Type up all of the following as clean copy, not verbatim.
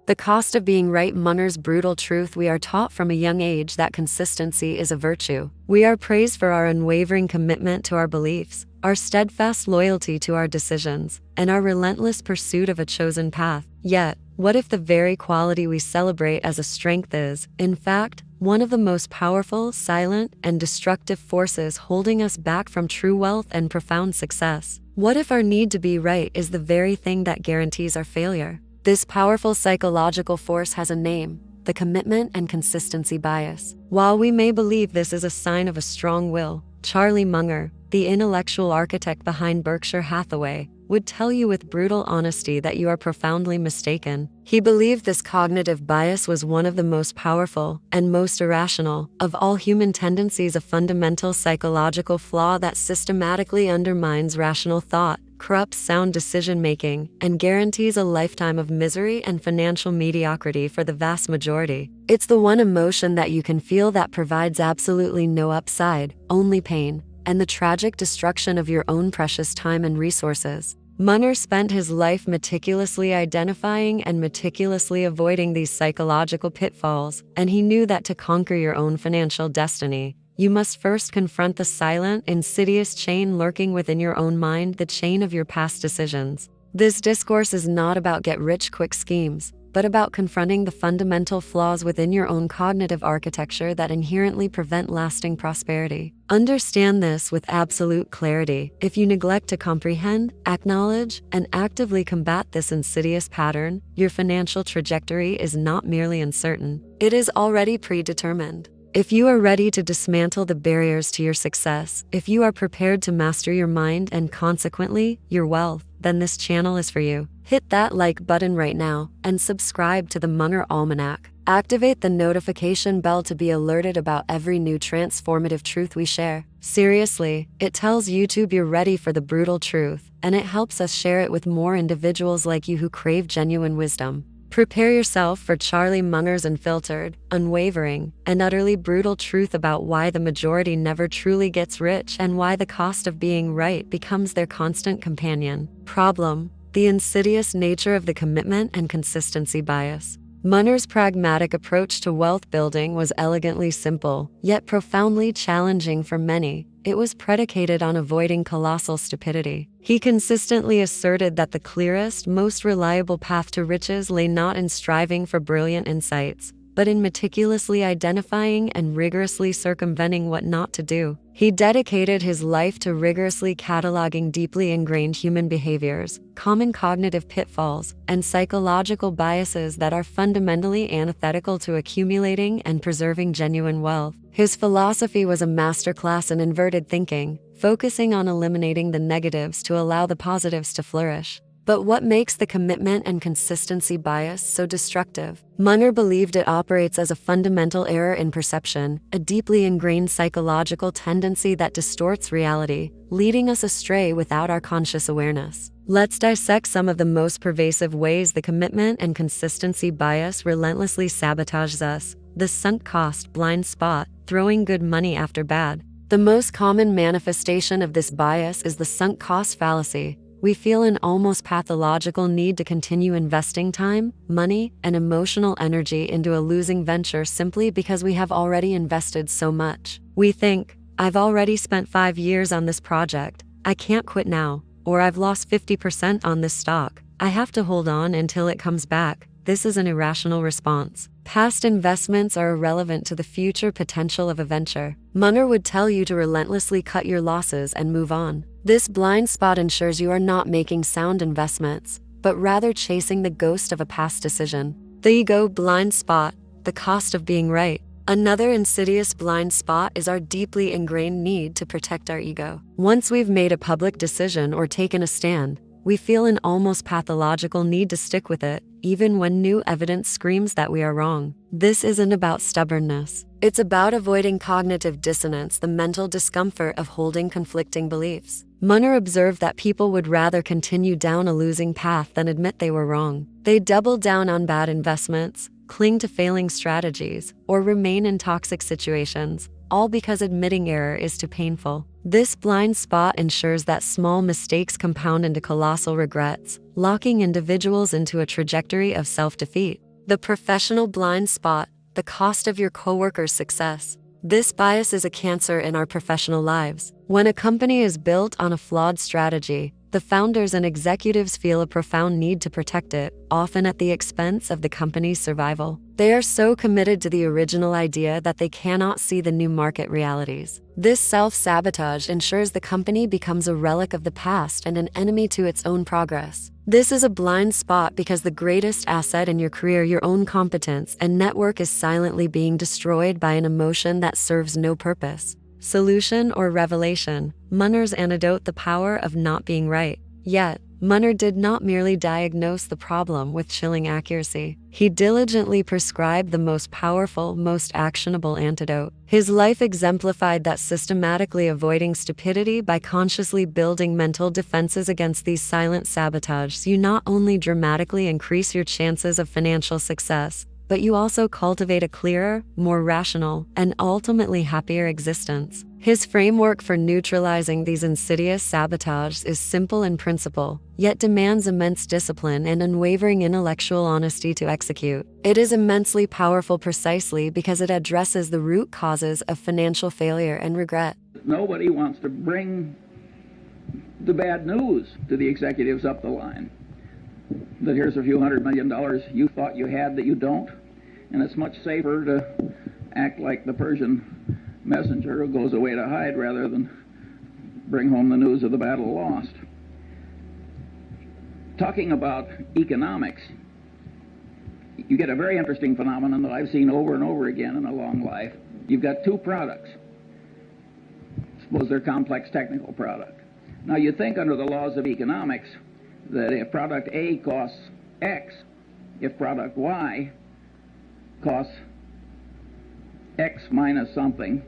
The cost of being right. Munger's brutal truth. We are taught from a young age that consistency is a virtue. We are praised for our unwavering commitment to our beliefs, our steadfast loyalty to our decisions, and our relentless pursuit of a chosen path. Yet, what if the very quality we celebrate as a strength is, in fact, one of the most powerful, silent, and destructive forces holding us back from true wealth and profound success? What if our need to be right is the very thing that guarantees our failure? This powerful psychological force has a name: the commitment and consistency bias. While we may believe this is a sign of a strong will, Charlie Munger, the intellectual architect behind Berkshire Hathaway, would tell you with brutal honesty that you are profoundly mistaken. He believed this cognitive bias was one of the most powerful and most irrational of all human tendencies, a fundamental psychological flaw that systematically undermines rational thought, corrupts sound decision-making, and guarantees a lifetime of misery and financial mediocrity for the vast majority. It's the one emotion that you can feel that provides absolutely no upside, only pain, and the tragic destruction of your own precious time and resources. Munger spent his life meticulously identifying and meticulously avoiding these psychological pitfalls, and he knew that to conquer your own financial destiny, you must first confront the silent, insidious chain lurking within your own mind, the chain of your past decisions. This discourse is not about get-rich-quick schemes, but about confronting the fundamental flaws within your own cognitive architecture that inherently prevent lasting prosperity. Understand this with absolute clarity. If you neglect to comprehend, acknowledge, and actively combat this insidious pattern, your financial trajectory is not merely uncertain, it is already predetermined. If you are ready to dismantle the barriers to your success, if you are prepared to master your mind and consequently, your wealth, then this channel is for you. Hit that like button right now and subscribe to the Munger Almanac. Activate the notification bell to be alerted about every new transformative truth we share. Seriously, it tells YouTube you're ready for the brutal truth, and it helps us share it with more individuals like you who crave genuine wisdom. Prepare yourself for Charlie Munger's unfiltered, unwavering, and utterly brutal truth about why the majority never truly gets rich and why the cost of being right becomes their constant companion. Problem: the insidious nature of the commitment and consistency bias. Munger's pragmatic approach to wealth building was elegantly simple, yet profoundly challenging for many. It was predicated on avoiding colossal stupidity. He consistently asserted that the clearest, most reliable path to riches lay not in striving for brilliant insights, but in meticulously identifying and rigorously circumventing what not to do. He dedicated his life to rigorously cataloging deeply ingrained human behaviors, common cognitive pitfalls, and psychological biases that are fundamentally antithetical to accumulating and preserving genuine wealth. His philosophy was a masterclass in inverted thinking, focusing on eliminating the negatives to allow the positives to flourish. But what makes the commitment and consistency bias so destructive? Munger believed it operates as a fundamental error in perception, a deeply ingrained psychological tendency that distorts reality, leading us astray without our conscious awareness. Let's dissect some of the most pervasive ways the commitment and consistency bias relentlessly sabotages us. The sunk cost blind spot, throwing good money after bad. The most common manifestation of this bias is the sunk cost fallacy. We feel an almost pathological need to continue investing time, money, and emotional energy into a losing venture simply because we have already invested so much. We think, I've already spent 5 years on this project, I can't quit now, or I've lost 50% on this stock, I have to hold on until it comes back. This is an irrational response. Past investments are irrelevant to the future potential of a venture. Munger would tell you to relentlessly cut your losses and move on. This blind spot ensures you are not making sound investments, but rather chasing the ghost of a past decision. The ego blind spot, the cost of being right. Another insidious blind spot is our deeply ingrained need to protect our ego. Once we've made a public decision or taken a stand, we feel an almost pathological need to stick with it, even when new evidence screams that we are wrong. This isn't about stubbornness. It's about avoiding cognitive dissonance, the mental discomfort of holding conflicting beliefs. Munger observed that people would rather continue down a losing path than admit they were wrong. They double down on bad investments, cling to failing strategies, or remain in toxic situations, all because admitting error is too painful. This blind spot ensures that small mistakes compound into colossal regrets, locking individuals into a trajectory of self-defeat. The professional blind spot, the cost of your coworker's success. This bias is a cancer in our professional lives. When a company is built on a flawed strategy, the founders and executives feel a profound need to protect it, often at the expense of the company's survival. They are so committed to the original idea that they cannot see the new market realities. This self-sabotage ensures the company becomes a relic of the past and an enemy to its own progress. This is a blind spot because the greatest asset in your career, your own competence and network, is silently being destroyed by an emotion that serves no purpose. Solution or revelation? Munger's antidote: the power of not being right. Yet, Munger did not merely diagnose the problem with chilling accuracy. He diligently prescribed the most powerful, most actionable antidote. His life exemplified that, systematically avoiding stupidity by consciously building mental defenses against these silent sabotages, you not only dramatically increase your chances of financial success, but you also cultivate a clearer, more rational, and ultimately happier existence. His framework for neutralizing these insidious sabotages is simple in principle, yet demands immense discipline and unwavering intellectual honesty to execute. It is immensely powerful precisely because it addresses the root causes of financial failure and regret. Nobody wants to bring the bad news to the executives up the line, that here's a few $100 million you thought you had that you don't, and it's much safer to act like the Persian messenger who goes away to hide rather than bring home the news of the battle lost. Talking about economics, you get a very interesting phenomenon that I've seen over and over again in a long life. You've got two products. Suppose they're complex technical product. Now you think under the laws of economics that if product A costs X, if product Y costs X minus something,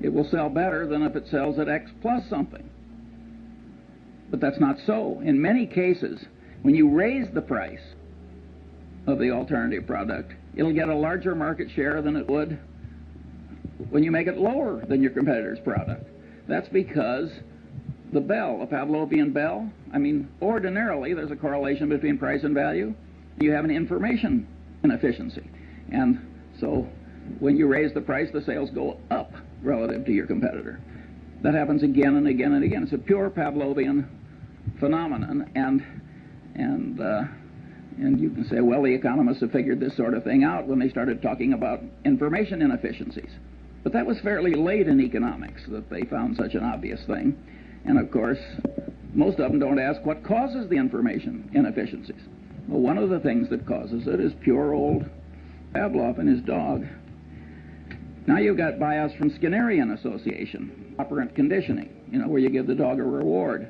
it will sell better than if it sells at X plus something. But that's not so. In many cases, when you raise the price of the alternative product, it'll get a larger market share than it would when you make it lower than your competitor's product. That's because the bell, a Pavlovian bell, ordinarily there's a correlation between price and value. You have an information inefficiency. And so when you raise the price, the sales go up relative to your competitor. That happens again and again and again. It's a pure Pavlovian phenomenon, and you can say, well, the economists have figured this sort of thing out when they started talking about information inefficiencies. But that was fairly late in economics that they found such an obvious thing. And of course, most of them don't ask what causes the information inefficiencies. Well, one of the things that causes it is pure old Pavlov and his dog. Now you've got bias from Skinnerian association, operant conditioning, where you give the dog a reward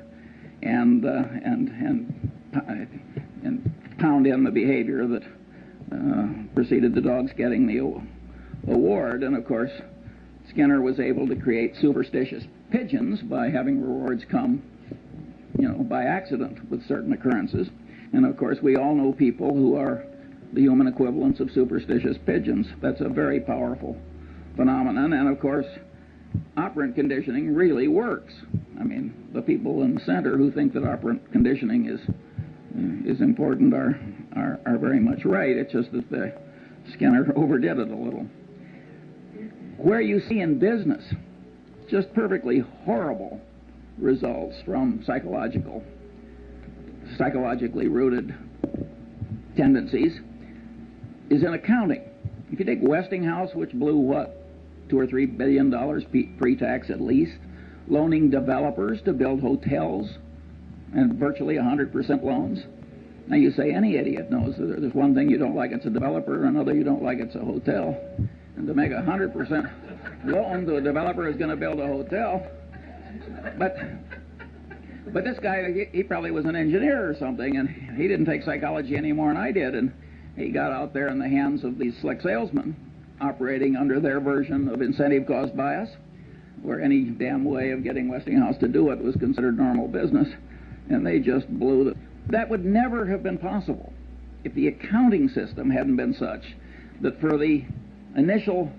and pound in the behavior that preceded the dog's getting the award. And of course, Skinner was able to create superstitious pigeons by having rewards come, by accident with certain occurrences. And of course, we all know people who are the human equivalents of superstitious pigeons. That's a very powerful phenomenon. And of course, operant conditioning really works. The people in the center who think that operant conditioning is important are very much right. It's just that Skinner overdid it a little. Where you see in business just perfectly horrible results from psychologically rooted tendencies is in accounting. If you take Westinghouse, which blew $2 or $3 billion pre-tax at least, loaning developers to build hotels and virtually 100% loans. Now you say any idiot knows that there's one thing you don't like, it's a developer, and another you don't like, it's a hotel. And to make a 100% loan to a developer who's going to build a hotel. But this guy, he probably was an engineer or something, and he didn't take psychology any more than I did, and he got out there in the hands of these slick salesmen operating under their version of incentive cost bias, where any damn way of getting Westinghouse to do it was considered normal business, and they just blew it. That would never have been possible if the accounting system hadn't been such that for the initial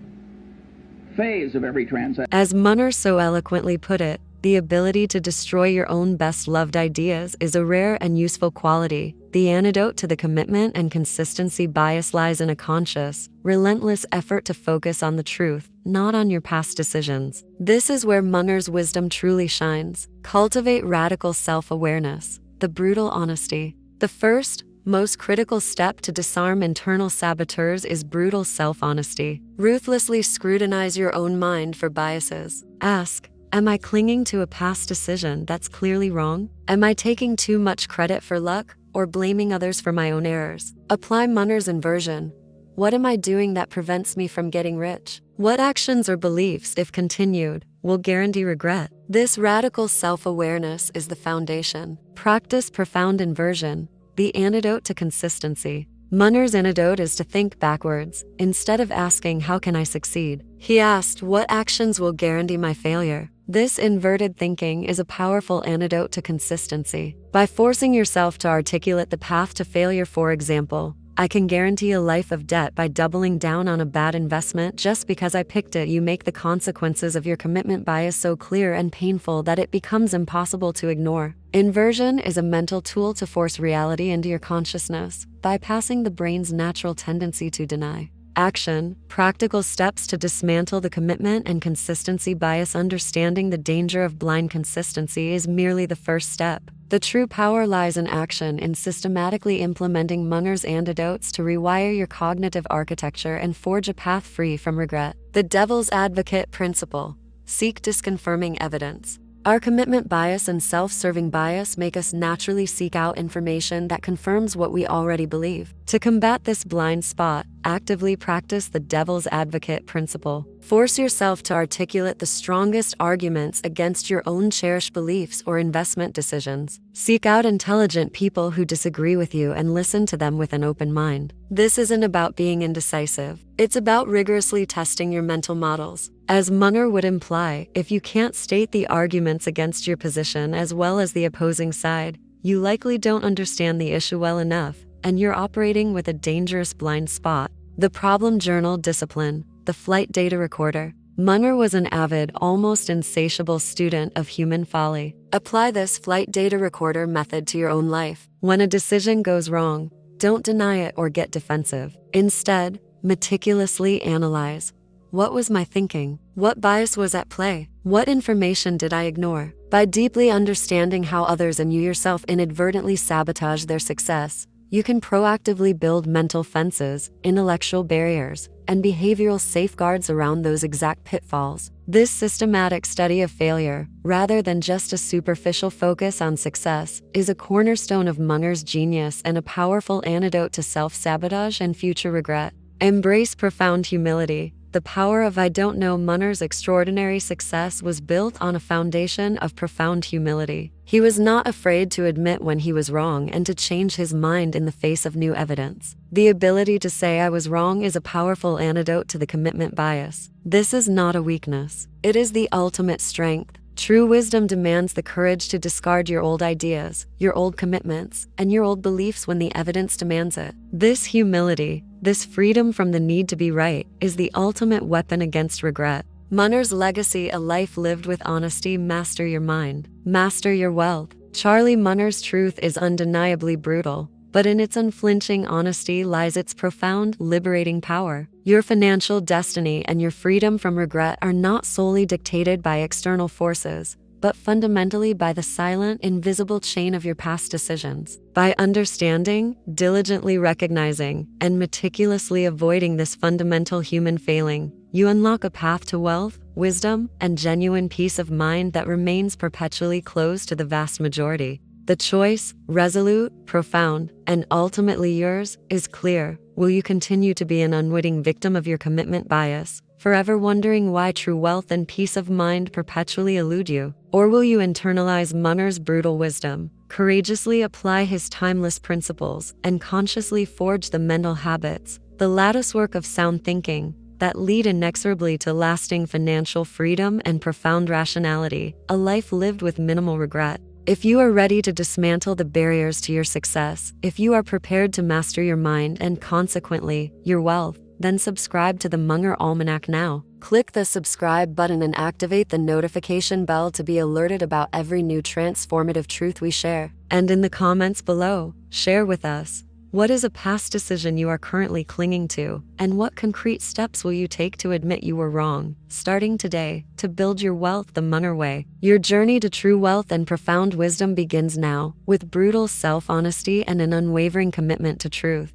phase of every transaction. As Munger so eloquently put it, The ability to destroy your own best-loved ideas is a rare and useful quality. The antidote to the commitment and consistency bias lies in a conscious, relentless effort to focus on the truth, not on your past decisions. This is where Munger's wisdom truly shines. Cultivate radical self-awareness, the brutal honesty. The first, most critical step to disarm internal saboteurs is brutal self-honesty. Ruthlessly scrutinize your own mind for biases. Ask, am I clinging to a past decision that's clearly wrong? Am I taking too much credit for luck or blaming others for my own errors? Apply Munger's inversion. What am I doing that prevents me from getting rich? What actions or beliefs, if continued, will guarantee regret? This radical self-awareness is the foundation. Practice profound inversion, the antidote to consistency. Munger's antidote is to think backwards. Instead of asking, how can I succeed? He asked, what actions will guarantee my failure? This inverted thinking is a powerful antidote to consistency. By forcing yourself to articulate the path to failure, for example, I can guarantee a life of debt by doubling down on a bad investment just because I picked it. You make the consequences of your commitment bias so clear and painful that it becomes impossible to ignore. Inversion is a mental tool to force reality into your consciousness, bypassing the brain's natural tendency to deny. Action, practical steps to dismantle the commitment and consistency bias. Understanding the danger of blind consistency is merely the first step. The true power lies in action, in systematically implementing Munger's antidotes to rewire your cognitive architecture and forge a path free from regret. The devil's advocate principle. Seek disconfirming evidence. Our commitment bias and self-serving bias make us naturally seek out information that confirms what we already believe. To combat this blind spot, actively practice the devil's advocate principle. Force yourself to articulate the strongest arguments against your own cherished beliefs or investment decisions. Seek out intelligent people who disagree with you and listen to them with an open mind. This isn't about being indecisive. It's about rigorously testing your mental models. As Munger would imply, if you can't state the arguments against your position as well as the opposing side, you likely don't understand the issue well enough, and you're operating with a dangerous blind spot. The problem journal discipline, the flight data recorder. Munger was an avid, almost insatiable student of human folly. Apply this flight data recorder method to your own life. When a decision goes wrong, don't deny it or get defensive. Instead, meticulously analyze. What was my thinking? What bias was at play? What information did I ignore? By deeply understanding how others and you yourself inadvertently sabotage their success, you can proactively build mental fences, intellectual barriers, and behavioral safeguards around those exact pitfalls. This systematic study of failure, rather than just a superficial focus on success, is a cornerstone of Munger's genius and a powerful antidote to self-sabotage and future regret. Embrace profound humility. The power of I don't know. Munger's extraordinary success was built on a foundation of profound humility. He was not afraid to admit when he was wrong and to change his mind in the face of new evidence. The ability to say I was wrong is a powerful antidote to the commitment bias. This is not a weakness. It is the ultimate strength. True wisdom demands the courage to discard your old ideas, your old commitments, and your old beliefs when the evidence demands it. This humility, this freedom from the need to be right, is the ultimate weapon against regret. Munger's legacy: a life lived with honesty. Master your mind. Master your wealth. Charlie Munger's truth is undeniably brutal, but in its unflinching honesty lies its profound, liberating power. Your financial destiny and your freedom from regret are not solely dictated by external forces, but fundamentally by the silent, invisible chain of your past decisions. By understanding, diligently recognizing, and meticulously avoiding this fundamental human failing, you unlock a path to wealth, wisdom, and genuine peace of mind that remains perpetually closed to the vast majority. The choice, resolute, profound, and ultimately yours, is clear. Will you continue to be an unwitting victim of your commitment bias, forever wondering why true wealth and peace of mind perpetually elude you? Or will you internalize Munger's brutal wisdom, courageously apply his timeless principles, and consciously forge the mental habits, the latticework of sound thinking, that lead inexorably to lasting financial freedom and profound rationality, a life lived with minimal regret? If you are ready to dismantle the barriers to your success, if you are prepared to master your mind and consequently, your wealth, then subscribe to the Munger Almanac now. Click the subscribe button and activate the notification bell to be alerted about every new transformative truth we share. And in the comments below, share with us, what is a past decision you are currently clinging to, and what concrete steps will you take to admit you were wrong, starting today, to build your wealth the Munger way? Your journey to true wealth and profound wisdom begins now, with brutal self-honesty and an unwavering commitment to truth.